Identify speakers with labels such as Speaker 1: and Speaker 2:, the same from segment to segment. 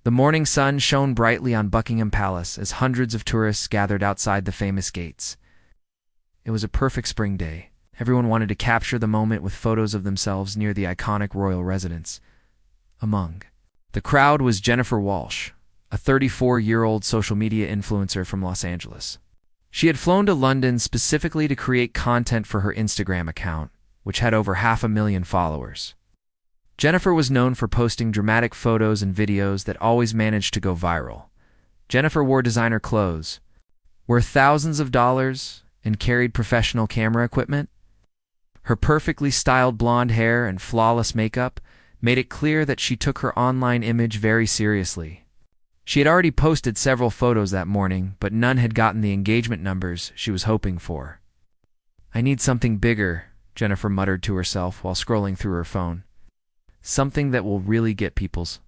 Speaker 1: The morning sun shone brightly on Buckingham Palace as hundreds of tourists gathered outside the famous gates. It was a perfect spring day. Everyone wanted to capture the moment with photos of themselves near the iconic royal residence. Among the crowd was Jennifer Walsh, a 34-year-old social media influencer from Los Angeles. She had flown to London specifically to create content for her Instagram account, which had over 500,000 followers. Jennifer was known for posting dramatic photos and videos that always managed to go viral. Jennifer wore designer clothes, worth thousands of dollars, and carried professional camera equipment. Her perfectly styled blonde hair and flawless makeup made it clear that she took her online image very seriously. She had already posted several photos that morning, but none had gotten the engagement numbers she was hoping for. "I need something bigger," Jennifer muttered to herself while scrolling through her phone. "Something that will really get people's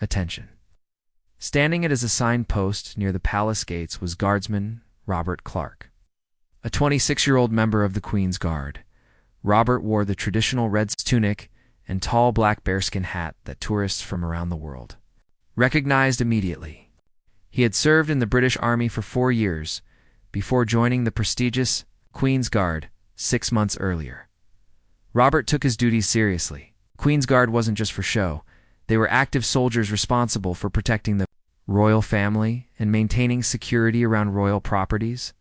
Speaker 1: attention." Standing at his assigned post near the palace gates was Guardsman Robert Clark, a 26-year-old member of the Queen's Guard. Robert wore the traditional red tunic and tall black bearskin hat that tourists from around the world recognized immediately. He had served in the British Army for 4 years before joining the prestigious Queen's Guard 6 months earlier. Robert took his duties seriously. Queen's Guard wasn't just for show. They were active soldiers responsible for protecting the royal family and maintaining security around royal properties.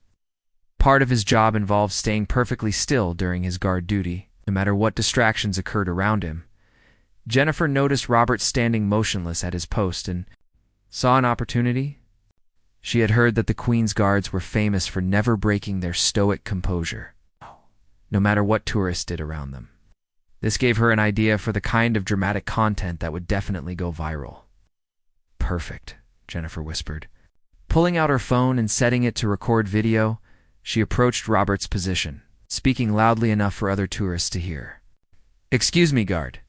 Speaker 1: Part of his job involved staying perfectly still during his guard duty, no matter what distractions occurred around him. Jennifer noticed Robert standing motionless at his post and saw an opportunity. She had heard that the Queen's Guards were famous for never breaking their stoic composure, no matter what tourists did around them. This gave her an idea for the kind of dramatic content that would definitely go viral. "Perfect," Jennifer whispered. Pulling out her phone and setting it to record video, she approached Robert's position, speaking loudly enough for other tourists to hear. "Excuse me, guard.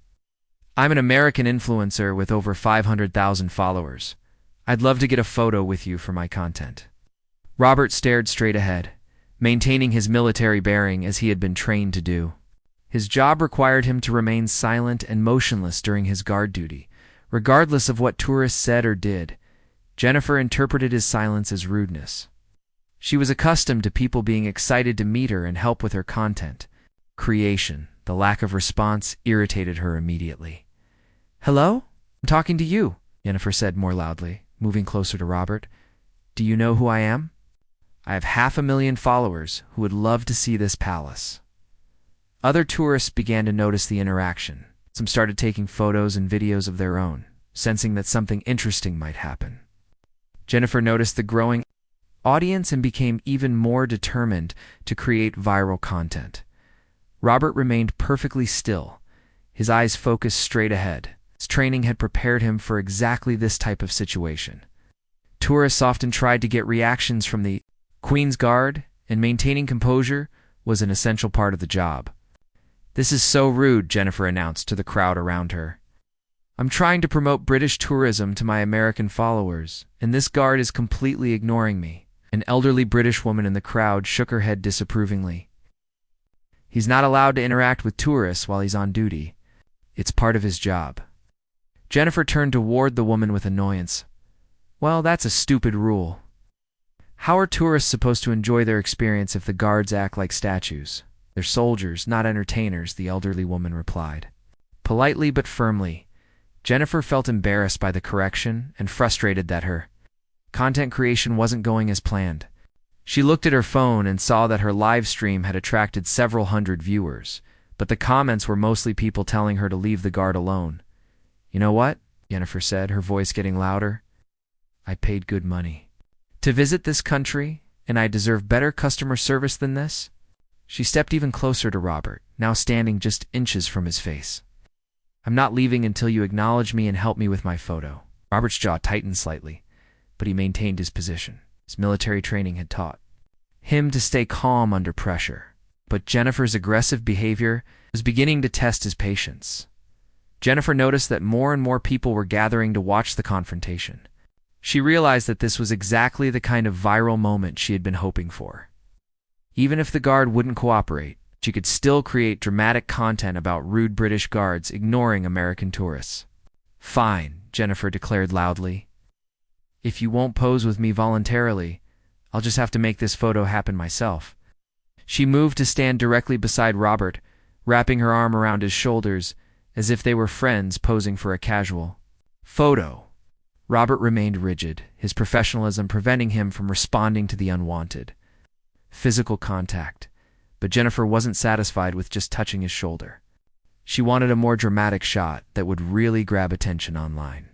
Speaker 1: I'm an American influencer with over 500,000 followers. I'd love to get a photo with you for my content." Robert stared straight ahead, maintaining his military bearing as he had been trained to do. His job required him to remain silent and motionless during his guard duty, regardless of what tourists said or did. Jennifer interpreted his silence as rudeness. She was accustomed to people being excited to meet her and help with her content creation. The lack of response irritated her immediately. "Hello? I'm talking to you," Jennifer said more loudly, moving closer to Robert. "Do you know who I am? I have 500,000 followers who would love to see this palace." Other tourists began to notice the interaction. Some started taking photos and videos of their own, sensing that something interesting might happen. Jennifer noticed the growing audience and became even more determined to create viral content. Robert remained perfectly still, his eyes focused straight ahead. His training had prepared him for exactly this type of situation. Tourists often tried to get reactions from the Queen's Guard, and maintaining composure was an essential part of the job. "This is so rude," Jennifer announced to the crowd around her. "I'm trying to promote British tourism to my American followers, and this guard is completely ignoring me." An elderly British woman in the crowd shook her head disapprovingly. "He's not allowed to interact with tourists while he's on duty. It's part of his job." Jennifer turned toward the woman with annoyance. "Well, that's a stupid rule. How are tourists supposed to enjoy their experience if the guards act like statues? They're soldiers, not entertainers," the elderly woman replied. Politely but firmly, Jennifer felt embarrassed by the correction and frustrated that her content creation wasn't going as planned. She looked at her phone and saw that her live stream had attracted several hundred viewers, but the comments were mostly people telling her to leave the guard alone. "You know what?" Jennifer said, her voice getting louder. "I paid good money to visit this country, and I deserve better customer service than this." She stepped even closer to Robert, now standing just inches from his face. "I'm not leaving until you acknowledge me and help me with my photo." Robert's jaw tightened slightly, but he maintained his position. His military training had taught him to stay calm under pressure. But Jennifer's aggressive behavior was beginning to test his patience. Jennifer noticed that more and more people were gathering to watch the confrontation. She realized that this was exactly the kind of viral moment she had been hoping for. Even if the guard wouldn't cooperate, she could still create dramatic content about rude British guards ignoring American tourists. "Fine," Jennifer declared loudly. "If you won't pose with me voluntarily, I'll just have to make this photo happen myself." She moved to stand directly beside Robert, wrapping her arm around his shoulders as if they were friends posing for a casual photo. Robert remained rigid, his professionalism preventing him from responding to the unwanted physical contact. But Jennifer wasn't satisfied with just touching his shoulder. She wanted a more dramatic shot that would really grab attention online.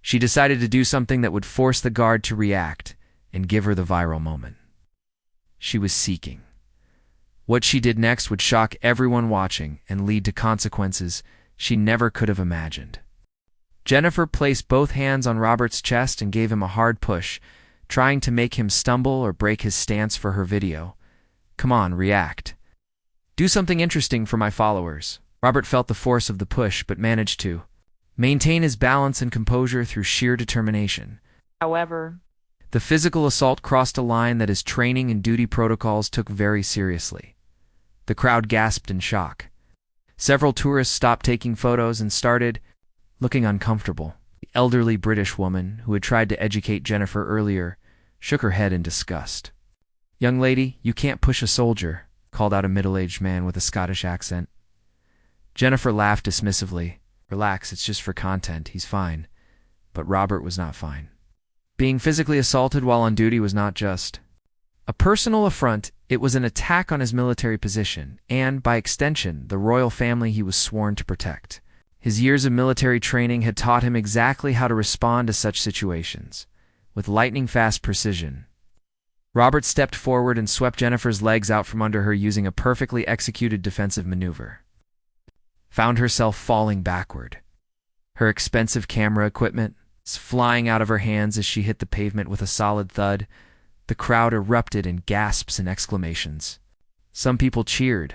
Speaker 1: She decided to do something that would force the guard to react and give her the viral moment. She was seeking. What she did next would shock everyone watching and lead to consequences she never could have imagined. Jennifer placed both hands on Robert's chest and gave him a hard push, trying to make him stumble or break his stance for her video. "Come on, react. Do something interesting for my followers." Robert felt the force of the push but managed to maintain his balance and composure through sheer determination.
Speaker 2: However,
Speaker 1: the physical assault crossed a line that his training and duty protocols took very seriously. The crowd gasped in shock. Several tourists stopped taking photos and started looking uncomfortable. The elderly British woman, who had tried to educate Jennifer earlier, shook her head in disgust. "Young lady, you can't push a soldier," called out a middle-aged man with a Scottish accent. Jennifer laughed dismissively. "Relax, it's just for content, he's fine." But Robert was not fine. Being physically assaulted while on duty was not just a personal affront, it was an attack on his military position and, by extension, the royal family he was sworn to protect. His years of military training had taught him exactly how to respond to such situations, with lightning-fast precision. Robert stepped forward and swept Jennifer's legs out from under her using a perfectly executed defensive maneuver. Found herself falling backward. Her expensive camera equipment flying out of her hands as she hit the pavement with a solid thud. The crowd erupted in gasps and exclamations. Some people cheered,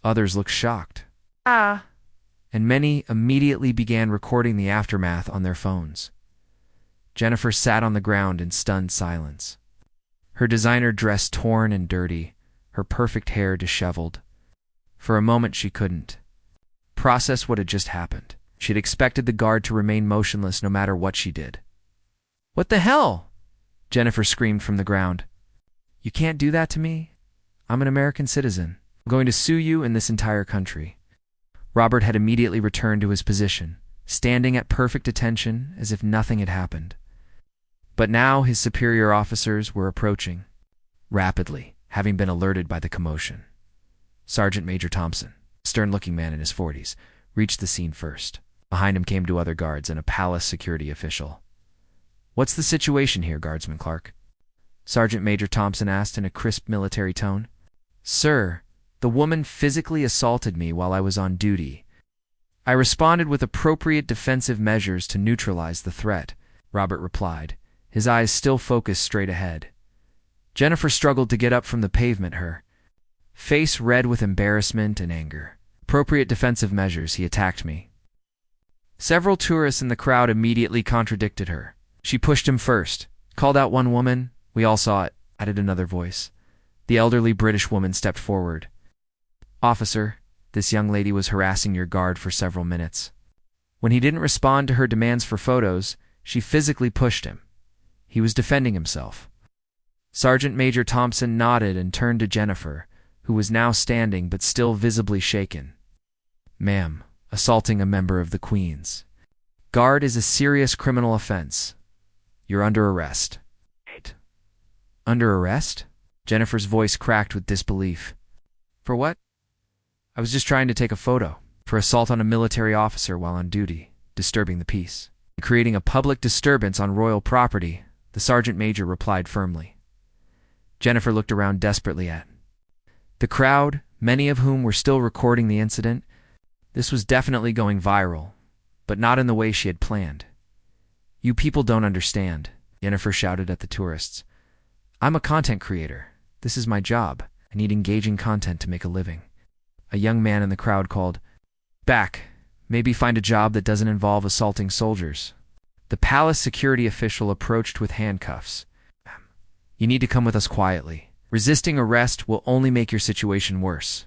Speaker 1: others looked shocked. And many immediately began recording the aftermath on their phones. Jennifer sat on the ground in stunned silence. Her designer dress torn and dirty, her perfect hair disheveled. For a moment she couldn't process what had just happened. She'd expected the guard to remain motionless no matter what she did. "What the hell?" Jennifer screamed from the ground. "You can't do that to me. I'm an American citizen. I'm going to sue you and this entire country." Robert had immediately returned to his position, standing at perfect attention as if nothing had happened. But now his superior officers were approaching, rapidly, having been alerted by the commotion. Sergeant Major Thompson, a stern-looking man in his 40s, reached the scene first. Behind him came two other guards and a palace security official. "What's the situation here, Guardsman Clark?" Sergeant Major Thompson asked in a crisp military tone. "Sir, the woman physically assaulted me while I was on duty. I responded with appropriate defensive measures to neutralize the threat," Robert replied, his eyes still focused straight ahead. Jennifer struggled to get up from the pavement, her face red with embarrassment and anger. "Appropriate defensive measures, he attacked me." Several tourists in the crowd immediately contradicted her. "She pushed him first," called out one woman. "We all saw it," added another voice. The elderly British woman stepped forward. "Officer, this young lady was harassing your guard for several minutes. When he didn't respond to her demands for photos, she physically pushed him. He was defending himself." Sergeant Major Thompson nodded and turned to Jennifer, who was now standing but still visibly shaken. "Ma'am, assaulting a member of the Queen's Guard is a serious criminal offense. You're under arrest." "Under arrest?" Jennifer's voice cracked with disbelief. "For what?" "I was just trying to take a photo. For assault on a military officer while on duty, disturbing the peace, and creating a public disturbance on royal property," the sergeant major replied firmly. Jennifer looked around desperately at the crowd, many of whom were still recording the incident. This was definitely going viral, but not in the way she had planned. "You people don't understand," Jennifer shouted at the tourists. "I'm a content creator. This is my job. I need engaging content to make a living." A young man in the crowd called, "Back. Maybe find a job that doesn't involve assaulting soldiers." The palace security official approached with handcuffs. "You need to come with us quietly. Resisting arrest will only make your situation worse."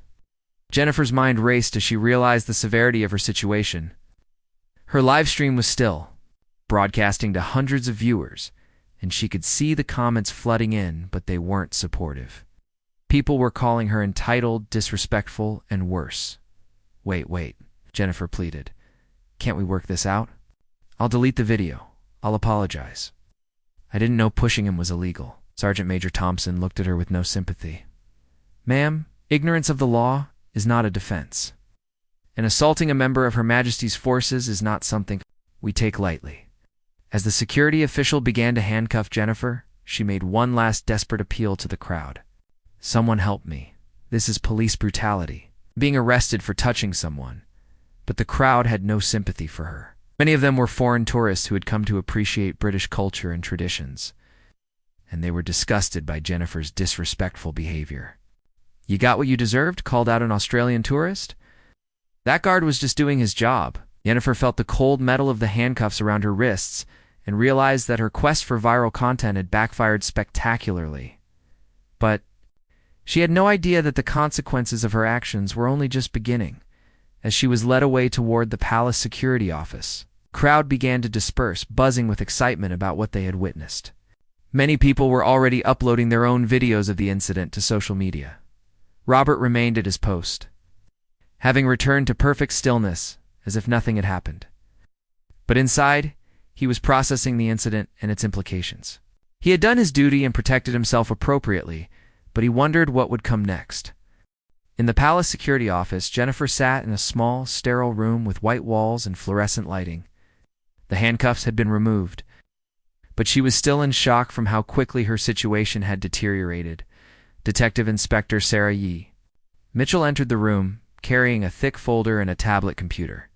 Speaker 1: Jennifer's mind raced as she realized the severity of her situation. Her live stream was still, broadcasting to hundreds of viewers, and she could see the comments flooding in, but they weren't supportive. People were calling her entitled, disrespectful, and worse. Wait, Jennifer pleaded. Can't we work this out? I'll delete the video. I'll apologize. I didn't know pushing him was illegal. Sergeant Major Thompson looked at her with no sympathy. Ma'am, ignorance of the law is not a defense. And assaulting a member of Her Majesty's forces is not something we take lightly. As the security official began to handcuff Jennifer, she made one last desperate appeal to the crowd. Someone help me. This is police brutality. Being arrested for touching someone. But the crowd had no sympathy for her. Many of them were foreign tourists who had come to appreciate British culture and traditions. And they were disgusted by Jennifer's disrespectful behavior. You got what you deserved? Called out an Australian tourist. That guard was just doing his job. Jennifer felt the cold metal of the handcuffs around her wrists and realized that her quest for viral content had backfired spectacularly. But she had no idea that the consequences of her actions were only just beginning. As she was led away toward the palace security office, the crowd began to disperse, buzzing with excitement about what they had witnessed. Many people were already uploading their own videos of the incident to social media. Robert remained at his post, having returned to perfect stillness, as if nothing had happened. But inside, he was processing the incident and its implications. He had done his duty and protected himself appropriately, but he wondered what would come next. In the palace security office, Jennifer sat in a small, sterile room with white walls and fluorescent lighting. The handcuffs had been removed, but she was still in shock from how quickly her situation had deteriorated. Detective Inspector Sarah Yee. Mitchell entered the room, carrying a thick folder and a tablet computer.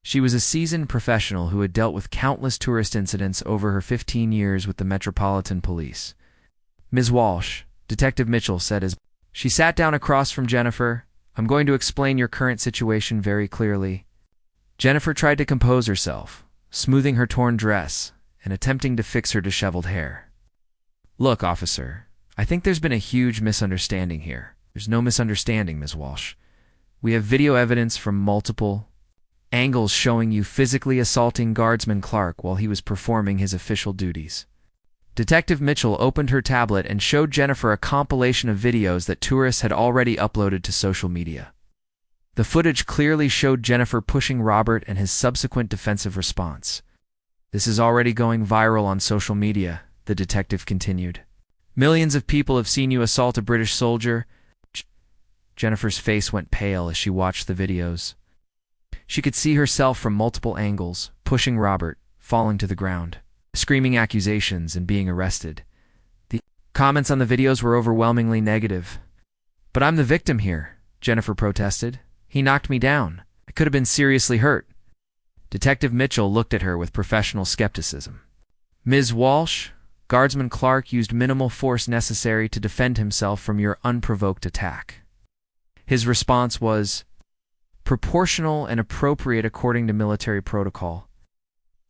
Speaker 1: She was a seasoned professional who had dealt with countless tourist incidents over her 15 years with the Metropolitan Police. Ms. Walsh, Detective Mitchell said as she sat down across from Jennifer, I'm going to explain your current situation very clearly. Jennifer tried to compose herself, smoothing her torn dress and attempting to fix her disheveled hair. Look, officer, I think there's been a huge misunderstanding here. There's no misunderstanding, Ms. Walsh. We have video evidence from multiple angles showing you physically assaulting Guardsman Clark while he was performing his official duties. Detective Mitchell opened her tablet and showed Jennifer a compilation of videos that tourists had already uploaded to social media. The footage clearly showed Jennifer pushing Robert and his subsequent defensive response. This is already going viral on social media, the detective continued. Millions of people have seen you assault a British soldier. Jennifer's face went pale as she watched the videos. She could see herself from multiple angles, pushing Robert, falling to the ground, screaming accusations, and being arrested. The comments on the videos were overwhelmingly negative. But I'm the victim here, Jennifer protested. He knocked me down. I could have been seriously hurt. Detective Mitchell looked at her with professional skepticism. Ms. Walsh, Guardsman Clark used minimal force necessary to defend himself from your unprovoked attack. His response was proportional and appropriate according to military protocol.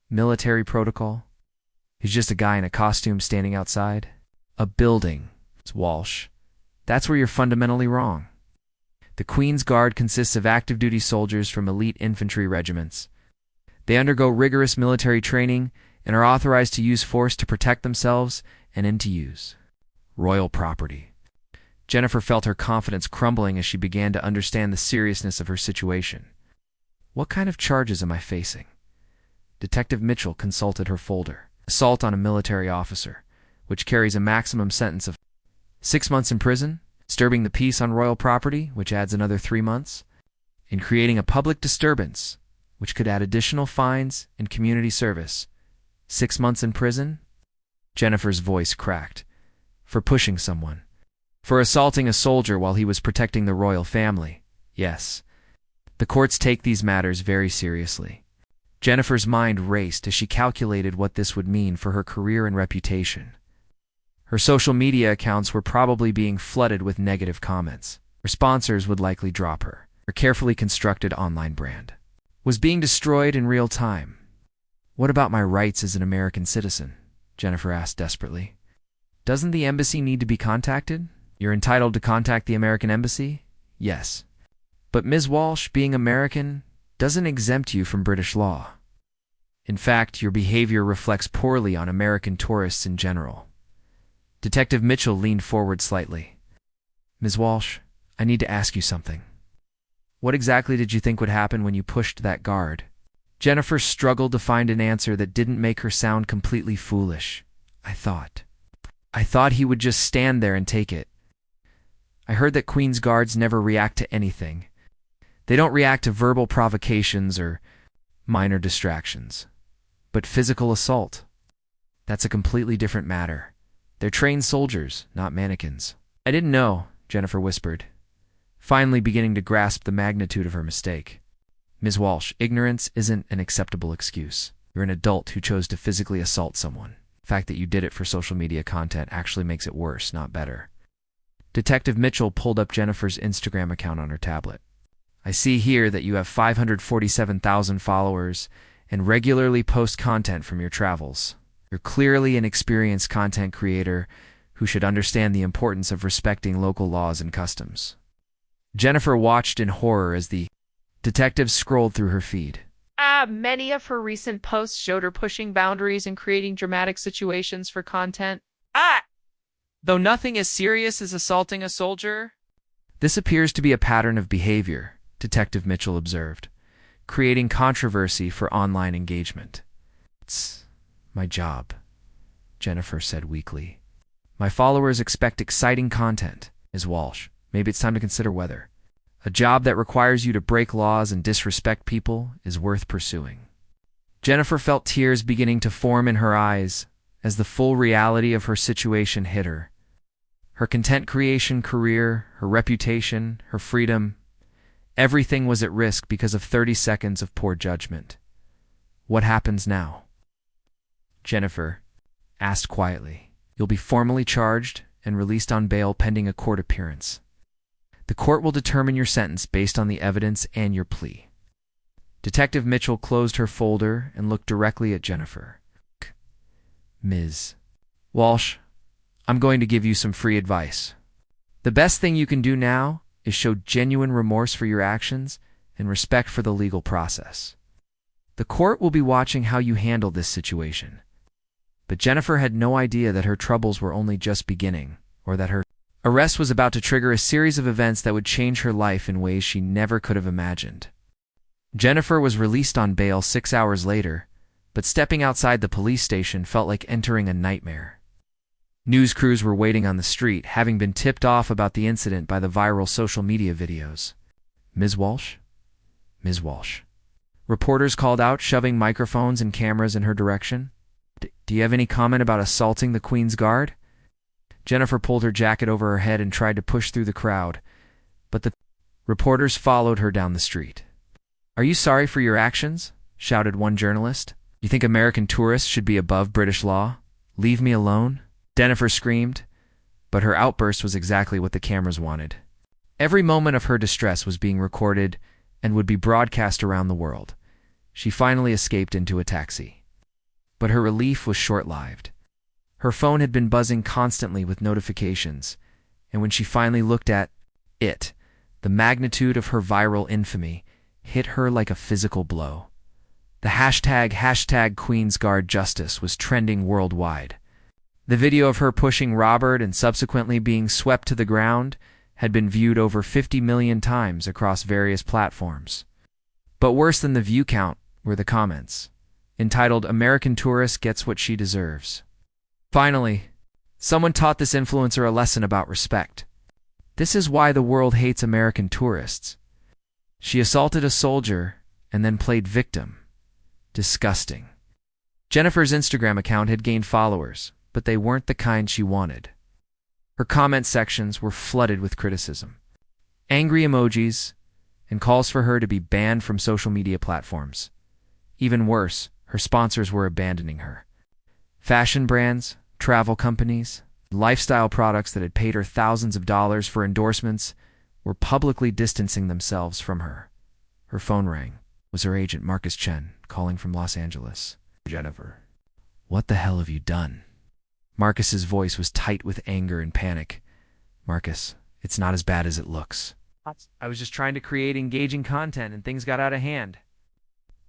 Speaker 1: Military protocol? He's just a guy in a costume standing outside. A building, Ms. Walsh. That's where you're fundamentally wrong. The Queen's Guard consists of active-duty soldiers from elite infantry regiments. They undergo rigorous military training and are authorized to use force to protect themselves and to use royal property. Jennifer felt her confidence crumbling as she began to understand the seriousness of her situation. What kind of charges am I facing? Detective Mitchell consulted her folder. Assault on a military officer, which carries a maximum sentence of 6 months in prison, disturbing the peace on royal property, which adds another 3 months, and creating a public disturbance, which could add additional fines and community service. 6 months in prison? Jennifer's voice cracked. For pushing someone. For assaulting a soldier while he was protecting the royal family. Yes. The courts take these matters very seriously. Jennifer's mind raced as she calculated what this would mean for her career and reputation. Her social media accounts were probably being flooded with negative comments. Her sponsors would likely drop her. Her carefully constructed online brand was being destroyed in real time. What about my rights as an American citizen? Jennifer asked desperately. Doesn't the embassy need to be contacted? You're entitled to contact the American embassy? Yes. But Ms. Walsh, being American, doesn't exempt you from British law. In fact, your behavior reflects poorly on American tourists in general. Detective Mitchell leaned forward slightly. Ms. Walsh, I need to ask you something. What exactly did you think would happen when you pushed that guard? Jennifer struggled to find an answer that didn't make her sound completely foolish. I thought he would just stand there and take it. I heard that Queen's guards never react to anything. They don't react to verbal provocations or minor distractions. But physical assault, that's a completely different matter. They're trained soldiers, not mannequins. I didn't know, Jennifer whispered, finally beginning to grasp the magnitude of her mistake. Ms. Walsh, ignorance isn't an acceptable excuse. You're an adult who chose to physically assault someone. The fact that you did it for social media content actually makes it worse, not better. Detective Mitchell pulled up Jennifer's Instagram account on her tablet. I see here that you have 547,000 followers and regularly post content from your travels. You're clearly an experienced content creator who should understand the importance of respecting local laws and customs. Jennifer watched in horror as the detective scrolled through her feed.
Speaker 2: Many of her recent posts showed her pushing boundaries and creating dramatic situations for content. Though nothing as serious as assaulting a soldier.
Speaker 1: This appears to be a pattern of behavior, Detective Mitchell observed, creating controversy for online engagement. It's my job, Jennifer said weakly. My followers expect exciting content, Ms. Walsh. Maybe it's time to consider whether a job that requires you to break laws and disrespect people is worth pursuing. Jennifer felt tears beginning to form in her eyes as the full reality of her situation hit her. Her content creation career, her reputation, her freedom, everything was at risk because of 30 seconds of poor judgment. What happens now? Jennifer asked quietly. You'll be formally charged and released on bail pending a court appearance. The court will determine your sentence based on the evidence and your plea. Detective Mitchell closed her folder and looked directly at Jennifer. Ms. Walsh, I'm going to give you some free advice. The best thing you can do now is show genuine remorse for your actions and respect for the legal process. The court will be watching how you handle this situation. But Jennifer had no idea that her troubles were only just beginning, or that her arrest was about to trigger a series of events that would change her life in ways she never could have imagined. Jennifer was released on bail 6 hours later, but stepping outside the police station felt like entering a nightmare. News crews were waiting on the street, having been tipped off about the incident by the viral social media videos. Ms. Walsh? Ms. Walsh. Reporters called out, shoving microphones and cameras in her direction. Do you have any comment about assaulting the Queen's Guard? Jennifer pulled her jacket over her head and tried to push through the crowd, but the reporters followed her down the street. Are you sorry for your actions? Shouted one journalist. You think American tourists should be above British law? Leave me alone? Jennifer screamed, but her outburst was exactly what the cameras wanted. Every moment of her distress was being recorded and would be broadcast around the world. She finally escaped into a taxi. But her relief was short-lived. Her phone had been buzzing constantly with notifications, and when she finally looked at it, the magnitude of her viral infamy hit her like a physical blow. The hashtag Queen's Guard Justice was trending worldwide. The video of her pushing Robert and subsequently being swept to the ground had been viewed over 50 million times across various platforms. But worse than the view count were the comments, entitled "American Tourist Gets What She Deserves." Finally, someone taught this influencer a lesson about respect. This is why the world hates American tourists. She assaulted a soldier and then played victim. Disgusting. Jennifer's Instagram account had gained followers, but they weren't the kind she wanted. Her comment sections were flooded with criticism, angry emojis, and calls for her to be banned from social media platforms. Even worse, her sponsors were abandoning her. Fashion brands, travel companies, lifestyle products that had paid her thousands of dollars for endorsements were publicly distancing themselves from her. Her phone rang. It was her agent, Marcus Chen, calling from Los Angeles.
Speaker 3: Jennifer.
Speaker 1: What the hell have you done? Marcus's voice was tight with anger and panic. Marcus, it's not as bad as it looks. I was just trying to create engaging content and things got out of hand.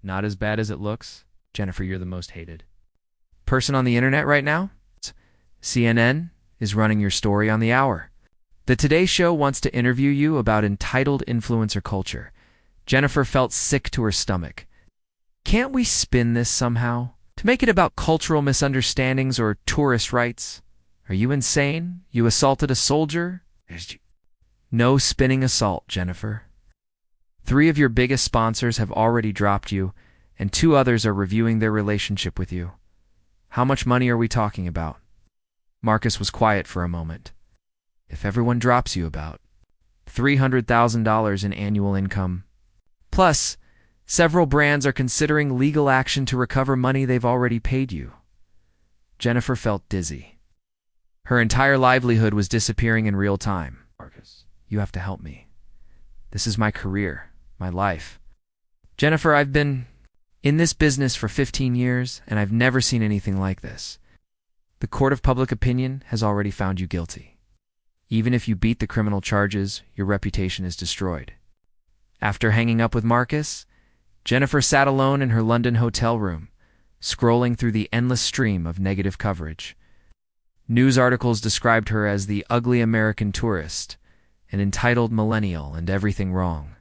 Speaker 1: Not as bad as it looks? Jennifer, you're the most hated person on the internet right now? CNN is running your story on the hour. The Today Show wants to interview you about entitled influencer culture. Jennifer felt sick to her stomach. Can't we spin this somehow? To make it about cultural misunderstandings or tourist rights? Are you insane? You assaulted a soldier? No spinning assault, Jennifer. 3 of your biggest sponsors have already dropped you, and 2 others are reviewing their relationship with you. How much money are we talking about? Marcus was quiet for a moment. If everyone drops you about $300,000 in annual income. Plus, several brands are considering legal action to recover money they've already paid you. Jennifer felt dizzy. Her entire livelihood was disappearing in real time. Marcus, you have to help me. This is my career, my life. Jennifer, I've been in this business for 15 years, and I've never seen anything like this. The court of public opinion has already found you guilty. Even if you beat the criminal charges, your reputation is destroyed. After hanging up with Marcus, Jennifer sat alone in her London hotel room, scrolling through the endless stream of negative coverage. News articles described her as the ugly American tourist, an entitled millennial, and everything wrong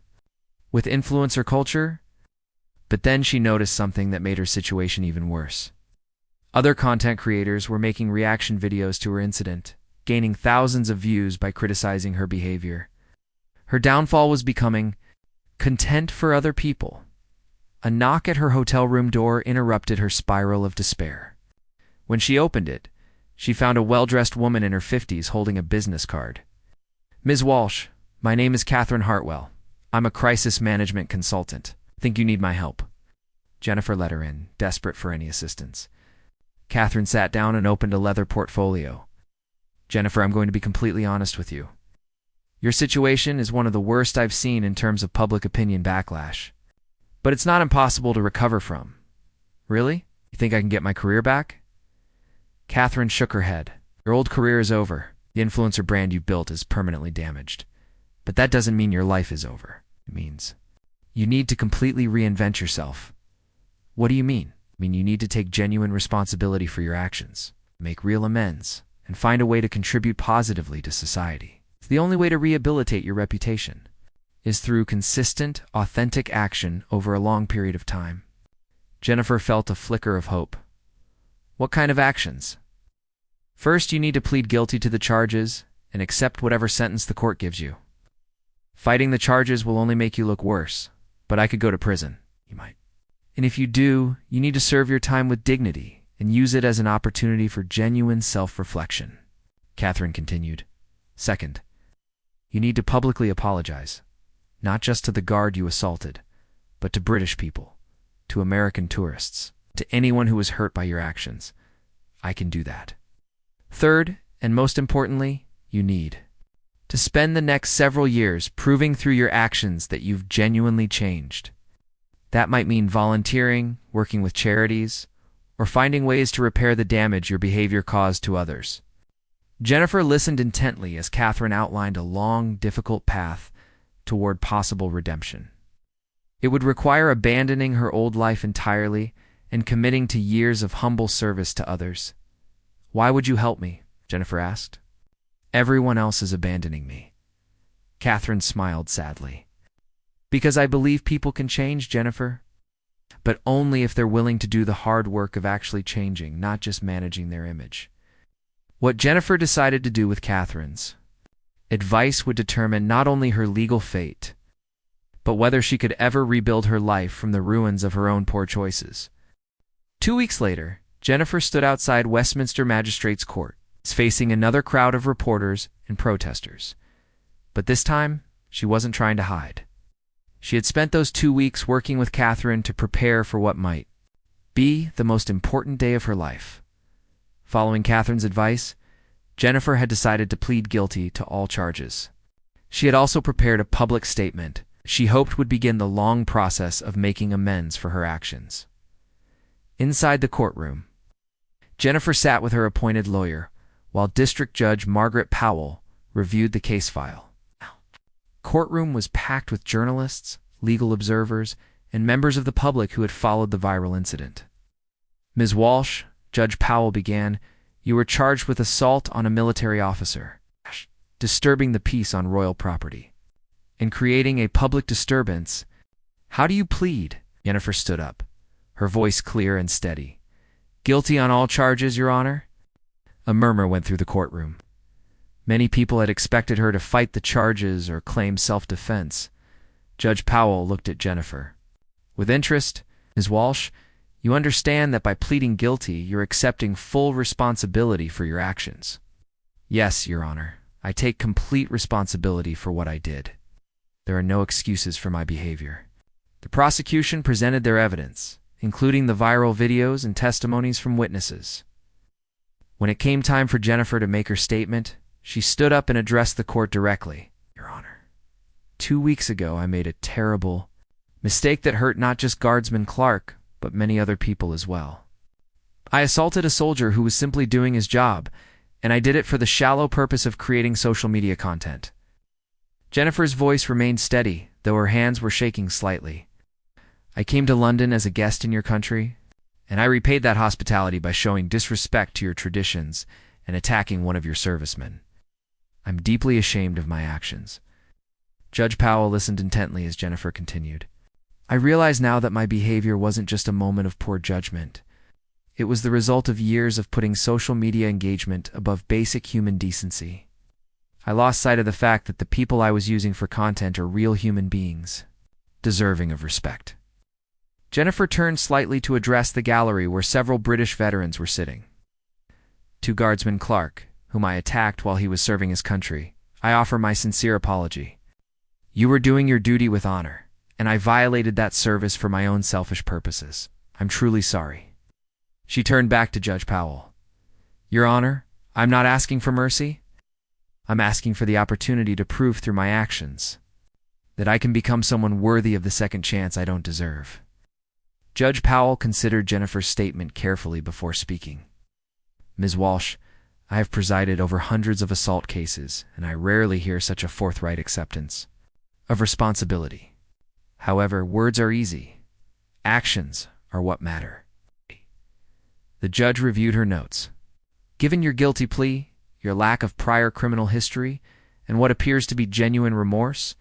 Speaker 1: with influencer culture. But then she noticed something that made her situation even worse. Other content creators were making reaction videos to her incident, gaining thousands of views by criticizing her behavior. Her downfall was becoming content for other people. A knock at her hotel room door interrupted her spiral of despair. When she opened it, she found a well-dressed woman in her 50s holding a business card. Ms. Walsh, my name is Catherine Hartwell. I'm a crisis management consultant. Think you need my help. Jennifer let her in, desperate for any assistance. Catherine sat down and opened a leather portfolio. Jennifer, I'm going to be completely honest with you. Your situation is one of the worst I've seen in terms of public opinion backlash. But it's not impossible to recover from. Really? You think I can get my career back? Catherine shook her head. Your old career is over. The influencer brand you built is permanently damaged. But that doesn't mean your life is over. It means you need to completely reinvent yourself. What do you mean? I mean, you need to take genuine responsibility for your actions, make real amends, and find a way to contribute positively to society. It's the only way to rehabilitate your reputation is through consistent, authentic action over a long period of time. Jennifer felt a flicker of hope. What kind of actions? First, you need to plead guilty to the charges and accept whatever sentence the court gives you. Fighting the charges will only make you look worse, but I could go to prison. You might. And if you do, you need to serve your time with dignity and use it as an opportunity for genuine self-reflection. Catherine continued. Second, you need to publicly apologize, not just to the guard you assaulted, but to British people, to American tourists, to anyone who was hurt by your actions. I can do that. Third, and most importantly, you need to spend the next several years proving through your actions that you've genuinely changed. That might mean volunteering, working with charities, or finding ways to repair the damage your behavior caused to others. Jennifer listened intently as Catherine outlined a long, difficult path toward possible redemption. It would require abandoning her old life entirely and committing to years of humble service to others. Why would you help me? Jennifer asked. Everyone else is abandoning me. Catherine smiled sadly. Because I believe people can change, Jennifer. But only if they're willing to do the hard work of actually changing, not just managing their image. What Jennifer decided to do with Catherine's advice would determine not only her legal fate, but whether she could ever rebuild her life from the ruins of her own poor choices. 2 weeks later, Jennifer stood outside Westminster Magistrates' Court, facing another crowd of reporters and protesters. But this time, she wasn't trying to hide. She had spent those 2 weeks working with Catherine to prepare for what might be the most important day of her life. Following Catherine's advice, Jennifer had decided to plead guilty to all charges. She had also prepared a public statement she hoped would begin the long process of making amends for her actions. Inside the courtroom, Jennifer sat with her appointed lawyer, while District Judge Margaret Powell reviewed the case file. Courtroom was packed with journalists, legal observers, and members of the public who had followed the viral incident. Ms. Walsh, Judge Powell began, you were charged with assault on a military officer, disturbing the peace on royal property, and creating a public disturbance. How do you plead? Jennifer stood up, her voice clear and steady. Guilty on all charges, Your Honor? A murmur went through the courtroom. Many people had expected her to fight the charges or claim self-defense. Judge Powell looked at Jennifer. With interest, Ms. Walsh, you understand that by pleading guilty, you're accepting full responsibility for your actions. Yes, Your Honor. I take complete responsibility for what I did. There are no excuses for my behavior. The prosecution presented their evidence, including the viral videos and testimonies from witnesses. When it came time for Jennifer to make her statement, she stood up and addressed the court directly. Your Honor, 2 weeks ago I made a terrible mistake that hurt not just Guardsman Clark, but many other people as well. I assaulted a soldier who was simply doing his job, and I did it for the shallow purpose of creating social media content. Jennifer's voice remained steady, though her hands were shaking slightly. I came to London as a guest in your country, and I repaid that hospitality by showing disrespect to your traditions and attacking one of your servicemen. I'm deeply ashamed of my actions. Judge Powell listened intently as Jennifer continued. I realize now that my behavior wasn't just a moment of poor judgment. It was the result of years of putting social media engagement above basic human decency. I lost sight of the fact that the people I was using for content are real human beings, deserving of respect. Jennifer turned slightly to address the gallery where several British veterans were sitting. To Guardsman Clark, whom I attacked while he was serving his country, I offer my sincere apology. You were doing your duty with honor, and I violated that service for my own selfish purposes. I'm truly sorry. She turned back to Judge Powell. Your Honor, I'm not asking for mercy. I'm asking for the opportunity to prove through my actions that I can become someone worthy of the second chance I don't deserve. Judge Powell considered Jennifer's statement carefully before speaking. Ms. Walsh, I have presided over hundreds of assault cases, and I rarely hear such a forthright acceptance of responsibility. However, words are easy. Actions are what matter. The judge reviewed her notes. Given your guilty plea, your lack of prior criminal history, and what appears to be genuine remorse,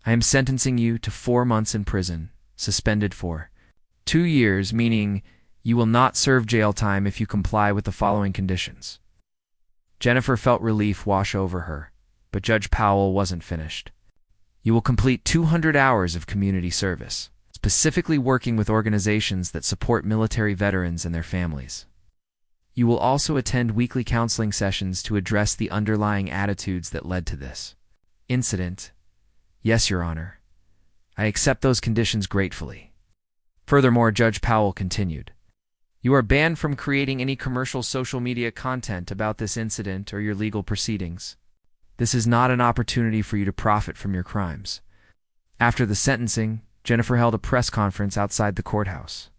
Speaker 1: I am sentencing you to 4 months in prison, suspended for 2 years, meaning you will not serve jail time if you comply with the following conditions. Jennifer felt relief wash over her, but Judge Powell wasn't finished. You will complete 200 hours of community service, specifically working with organizations that support military veterans and their families. You will also attend weekly counseling sessions to address the underlying attitudes that led to this incident. Yes, Your Honor. I accept those conditions gratefully. Furthermore, Judge Powell continued, you are banned from creating any commercial social media content about this incident or your legal proceedings. This is not an opportunity for you to profit from your crimes. After the sentencing, Jennifer held a press conference outside the courthouse.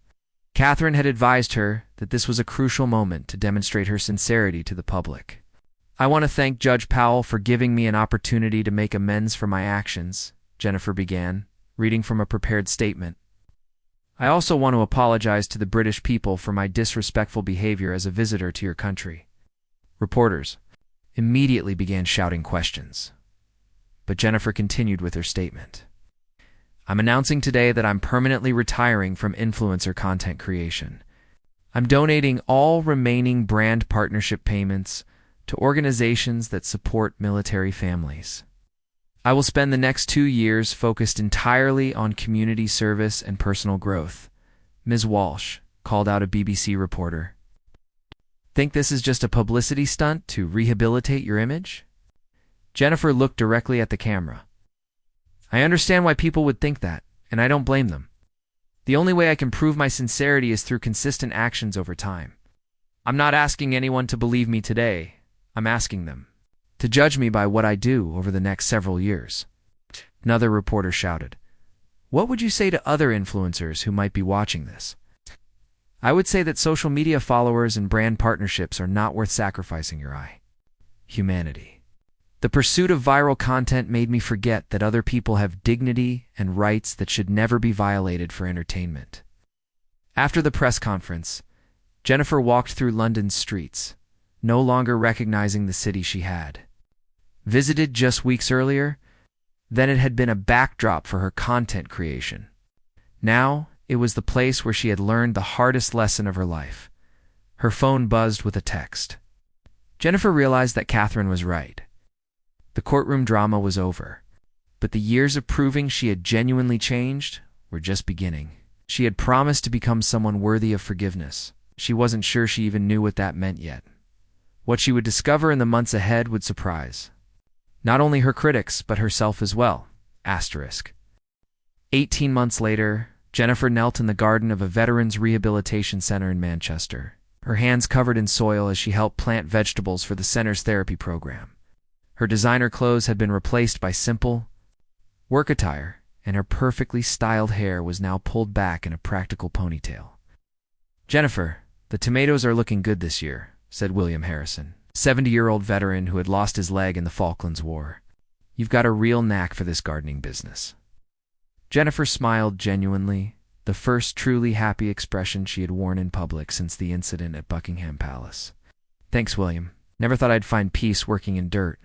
Speaker 1: Catherine had advised her that this was a crucial moment to demonstrate her sincerity to the public. I want to thank Judge Powell for giving me an opportunity to make amends for my actions, Jennifer began, reading from a prepared statement. I also want to apologize to the British people for my disrespectful behavior as a visitor to your country. Reporters immediately began shouting questions, but Jennifer continued with her statement. I'm announcing today that I'm permanently retiring from influencer content creation. I'm donating all remaining brand partnership payments to organizations that support military families. I will spend the next 2 years focused entirely on community service and personal growth, Ms. Walsh called out a BBC reporter. Think this is just a publicity stunt to rehabilitate your image? Jennifer looked directly at the camera. I understand why people would think that, and I don't blame them. The only way I can prove my sincerity is through consistent actions over time. I'm not asking anyone to believe me today. I'm asking them to judge me by what I do over the next several years. Another reporter shouted, what would you say to other influencers who might be watching this? I would say that social media followers and brand partnerships are not worth sacrificing your humanity. The pursuit of viral content made me forget that other people have dignity and rights that should never be violated for entertainment. After the press conference, Jennifer walked through London's streets, no longer recognizing the city she had visited just weeks earlier. Then it had been a backdrop for her content creation. Now, it was the place where she had learned the hardest lesson of her life. Her phone buzzed with a text. Jennifer realized that Catherine was right. The courtroom drama was over, but the years of proving she had genuinely changed were just beginning. She had promised to become someone worthy of forgiveness. She wasn't sure she even knew what that meant yet. What she would discover in the months ahead would surprise not only her critics, but herself as well. 18 months later, Jennifer knelt in the garden of a veterans rehabilitation center in Manchester, her hands covered in soil as she helped plant vegetables for the center's therapy program. Her designer clothes had been replaced by simple work attire, and her perfectly styled hair was now pulled back in a practical ponytail. "Jennifer, the tomatoes are looking good this year," said William Harrison, 70-year-old veteran who had lost his leg in the Falklands War. "You've got a real knack for this gardening business." Jennifer smiled genuinely, the first truly happy expression she had worn in public since the incident at Buckingham Palace. "Thanks, William. Never thought I'd find peace working in dirt.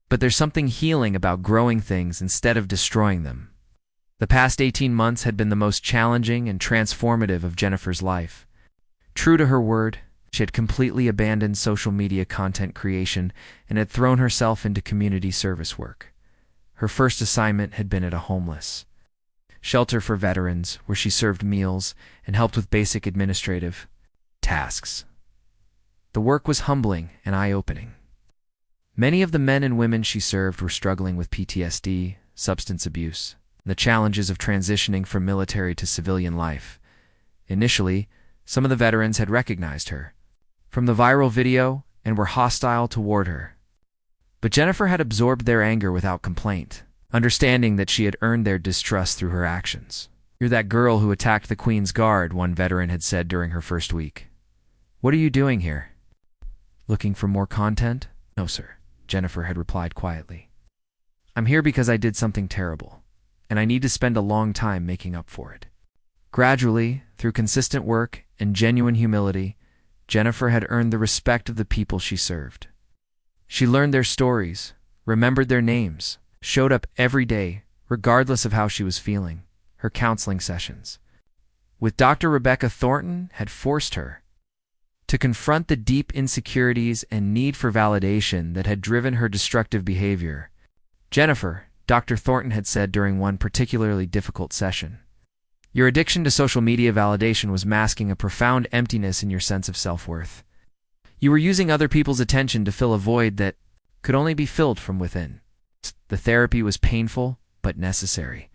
Speaker 1: But there's something healing about growing things instead of destroying them." The past 18 months had been the most challenging and transformative of Jennifer's life. True to her word, she had completely abandoned social media content creation and had thrown herself into community service work. Her first assignment had been at a homeless shelter for veterans, where she served meals and helped with basic administrative tasks. The work was humbling and eye-opening. Many of the men and women she served were struggling with PTSD, substance abuse, and the challenges of transitioning from military to civilian life. Initially, some of the veterans had recognized her from the viral video and were hostile toward her. But Jennifer had absorbed their anger without complaint, understanding that she had earned their distrust through her actions. "You're that girl who attacked the Queen's Guard," one veteran had said during her first week. "What are you doing here? Looking for more content?" "No, sir," Jennifer had replied quietly. "I'm here because I did something terrible, and I need to spend a long time making up for it." Gradually, through consistent work and genuine humility, Jennifer had earned the respect of the people she served. She learned their stories, remembered their names, showed up every day, regardless of how she was feeling. Her counseling sessions with Dr. Rebecca Thornton had forced her to confront the deep insecurities and need for validation that had driven her destructive behavior. "Jennifer," Dr. Thornton had said during one particularly difficult session, "your addiction to social media validation was masking a profound emptiness in your sense of self-worth. You were using other people's attention to fill a void that could only be filled from within." The therapy was painful, but necessary.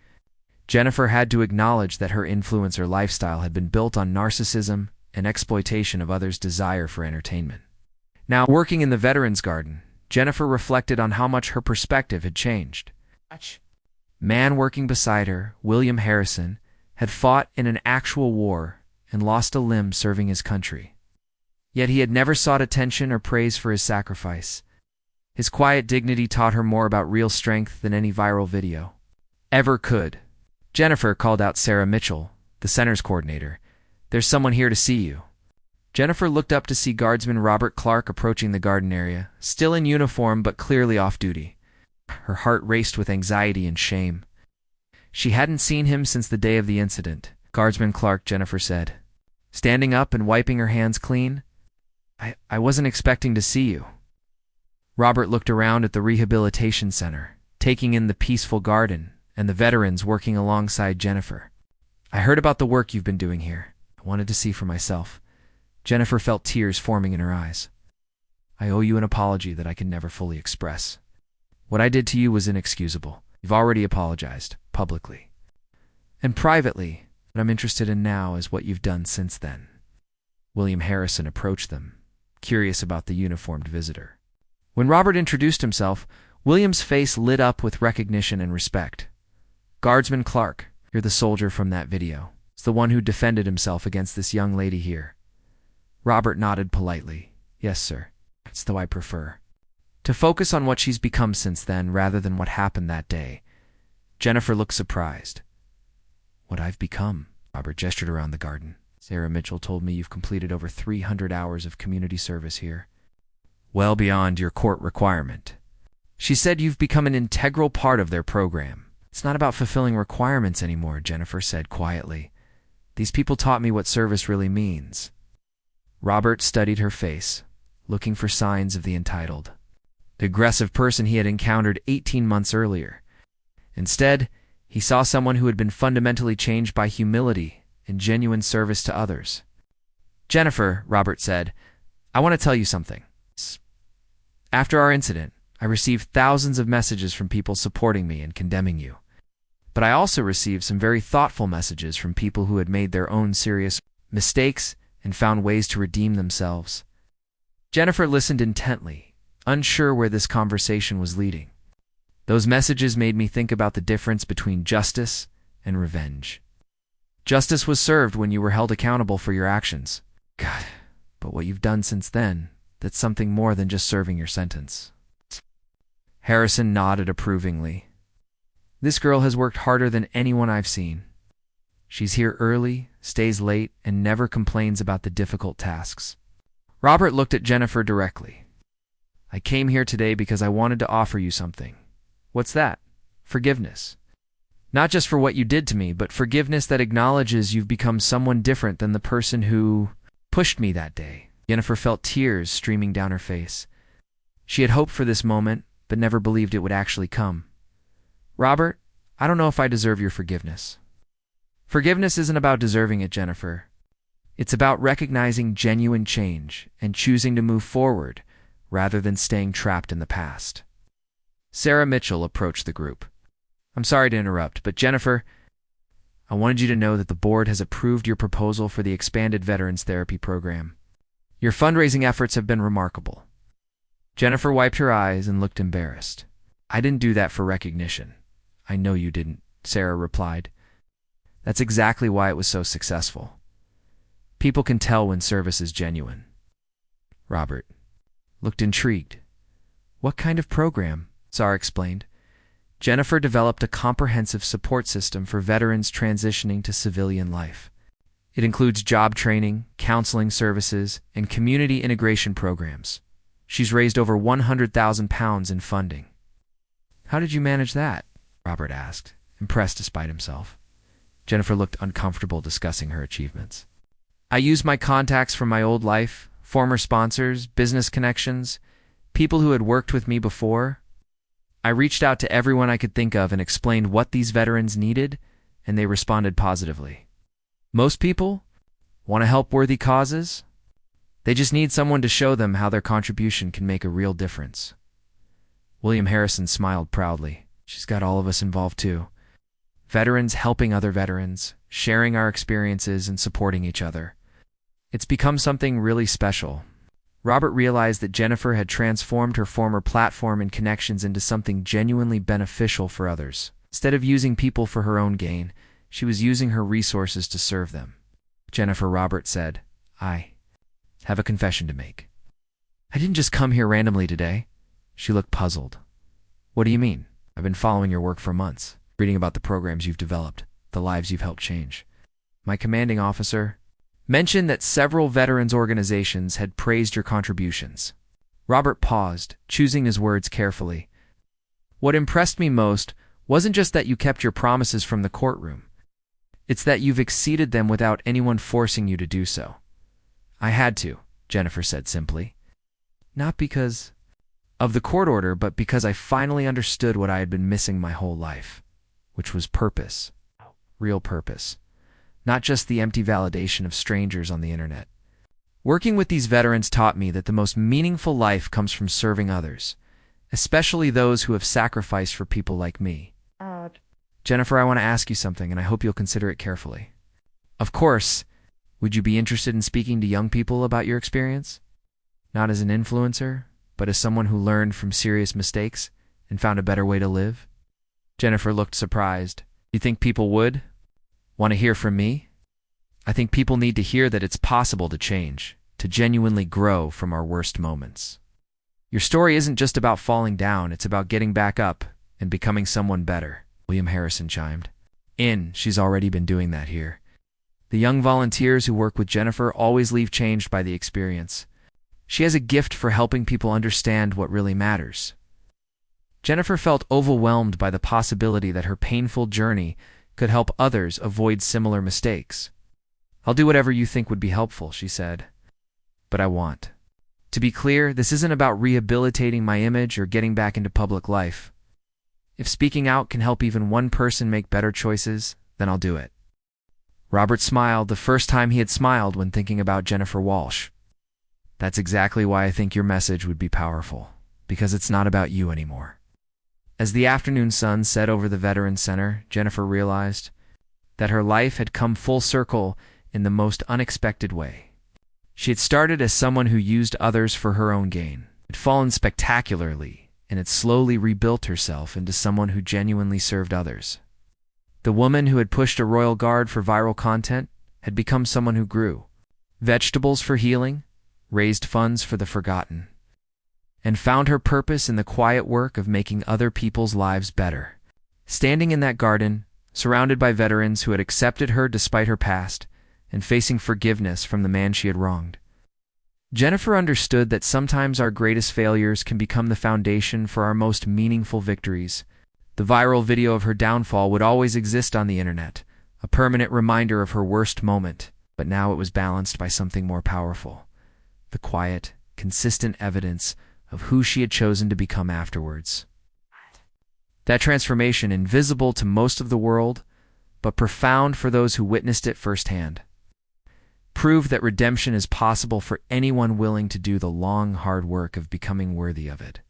Speaker 1: Jennifer had to acknowledge that her influencer lifestyle had been built on narcissism and exploitation of others' desire for entertainment. Now, working in the Veterans Garden, Jennifer reflected on how much her perspective had changed. Man working beside her, William Harrison, had fought in an actual war and lost a limb serving his country. Yet he had never sought attention or praise for his sacrifice. His quiet dignity taught her more about real strength than any viral video ever could. Jennifer called out Sarah Mitchell, the center's coordinator. "There's someone here to see you." Jennifer looked up to see Guardsman Robert Clark approaching the garden area, still in uniform but clearly off duty. Her heart raced with anxiety and shame. She hadn't seen him since the day of the incident. "Guardsman Clark," Jennifer said, standing up and wiping her hands clean. I wasn't expecting to see you." Robert looked around at the rehabilitation center, taking in the peaceful garden and the veterans working alongside Jennifer. "I heard about the work you've been doing here. I wanted to see for myself." Jennifer felt tears forming in her eyes. "I owe you an apology that I can never fully express. What I did to you was inexcusable. You've already apologized, publicly. And privately, what I'm interested in now is what you've done since then." William Harrison approached them, curious about the uniformed visitor. When Robert introduced himself, William's face lit up with recognition and respect. "Guardsman Clark, you're the soldier from that video. It's the one who defended himself against this young lady here." Robert nodded politely. "Yes, sir. It's though I prefer to focus on what she's become since then rather than what happened that day." Jennifer looked surprised. "What I've become?" Robert gestured around the garden. Sarah Mitchell told me you've completed over 300 hours of community service here, well beyond your court requirement. She said you've become an integral part of their program. It's not about fulfilling requirements anymore, Jennifer said quietly. These people taught me what service really means. Robert studied her face, looking for signs of the entitled, the aggressive person he had encountered 18 months earlier. Instead, he saw someone who had been fundamentally changed by humility and genuine service to others. Jennifer, Robert said, I want to tell you something. After our incident, I received thousands of messages from people supporting me and condemning you. But I also received some very thoughtful messages from people who had made their own serious mistakes and found ways to redeem themselves. Jennifer listened intently, unsure where this conversation was leading. Those messages made me think about the difference between justice and revenge. Justice was served when you were held accountable for your actions. God, but what you've done since then, that's something more than just serving your sentence. Harrison nodded approvingly. This girl has worked harder than anyone I've seen. She's here early, stays late, and never complains about the difficult tasks. Robert looked at Jennifer directly. I came here today because I wanted to offer you something. What's that? Forgiveness. Not just for what you did to me, but forgiveness that acknowledges you've become someone different than the person who pushed me that day. Jennifer felt tears streaming down her face. She had hoped for this moment, but never believed it would actually come. Robert, I don't know if I deserve your forgiveness. Forgiveness isn't about deserving it, Jennifer. It's about recognizing genuine change and choosing to move forward rather than staying trapped in the past. Sarah Mitchell approached the group. I'm sorry to interrupt, but Jennifer, I wanted you to know that the board has approved your proposal for the expanded Veterans Therapy Program. Your fundraising efforts have been remarkable. Jennifer wiped her eyes and looked embarrassed. I didn't do that for recognition. I know you didn't, Sarah replied. That's exactly why it was so successful. People can tell when service is genuine. Robert looked intrigued. What kind of program? Sarah explained. Jennifer developed a comprehensive support system for veterans transitioning to civilian life. It includes job training, counseling services, and community integration programs. She's raised over £100,000 in funding. How did you manage that? Robert asked, impressed despite himself. Jennifer looked uncomfortable discussing her achievements. I used my contacts from my old life, former sponsors, business connections, people who had worked with me before. I reached out to everyone I could think of and explained what these veterans needed, and they responded positively. Most people want to help worthy causes. They just need someone to show them how their contribution can make a real difference. William Harrison smiled proudly. She's got all of us involved too. Veterans helping other veterans, sharing our experiences and supporting each other. It's become something really special. Robert realized that Jennifer had transformed her former platform and connections into something genuinely beneficial for others. Instead of using people for her own gain, she was using her resources to serve them. Jennifer, Robert said, I have a confession to make. I didn't just come here randomly today. She looked puzzled. What do you mean? I've been following your work for months, reading about the programs you've developed, the lives you've helped change. My commanding officer mentioned that several veterans organizations had praised your contributions. Robert paused, choosing his words carefully. What impressed me most wasn't just that you kept your promises from the courtroom. It's that you've exceeded them without anyone forcing you to do so. I had to, Jennifer said simply. Not because of the court order, but because I finally understood what I had been missing my whole life, which was purpose, real purpose, not just the empty validation of strangers on the internet. Working with these veterans taught me that the most meaningful life comes from serving others, especially those who have sacrificed for people like me. Jennifer, I want to ask you something, and I hope you'll consider it carefully. Of course, would you be interested in speaking to young people about your experience? Not as an influencer, but as someone who learned from serious mistakes and found a better way to live? Jennifer looked surprised. You think people would want to hear from me? I think people need to hear that it's possible to change, to genuinely grow from our worst moments. Your story isn't just about falling down, it's about getting back up and becoming someone better, William Harrison chimed in. She's already been doing that here. The young volunteers who work with Jennifer always leave changed by the experience. She has a gift for helping people understand what really matters. Jennifer felt overwhelmed by the possibility that her painful journey could help others avoid similar mistakes. "I'll do whatever you think would be helpful," she said. "But I want. To be clear, this isn't about rehabilitating my image or getting back into public life. If speaking out can help even one person make better choices, then I'll do it." Robert smiled the first time he had smiled when thinking about Jennifer Walsh. "That's exactly why I think your message would be powerful, because it's not about you anymore." As the afternoon sun set over the Veterans Center, Jennifer realized that her life had come full circle in the most unexpected way. She had started as someone who used others for her own gain. Had fallen spectacularly, and had slowly rebuilt herself into someone who genuinely served others. The woman who had pushed a royal guard for viral content had become someone who grew vegetables for healing, raised funds for the forgotten, and found her purpose in the quiet work of making other people's lives better. Standing in that garden, surrounded by veterans who had accepted her despite her past, and facing forgiveness from the man she had wronged, Jennifer understood that sometimes our greatest failures can become the foundation for our most meaningful victories. The viral video of her downfall would always exist on the internet, a permanent reminder of her worst moment, but now it was balanced by something more powerful: the quiet, consistent evidence of who she had chosen to become afterwards. That transformation, invisible to most of the world, but profound for those who witnessed it firsthand, proved that redemption is possible for anyone willing to do the long, hard work of becoming worthy of it.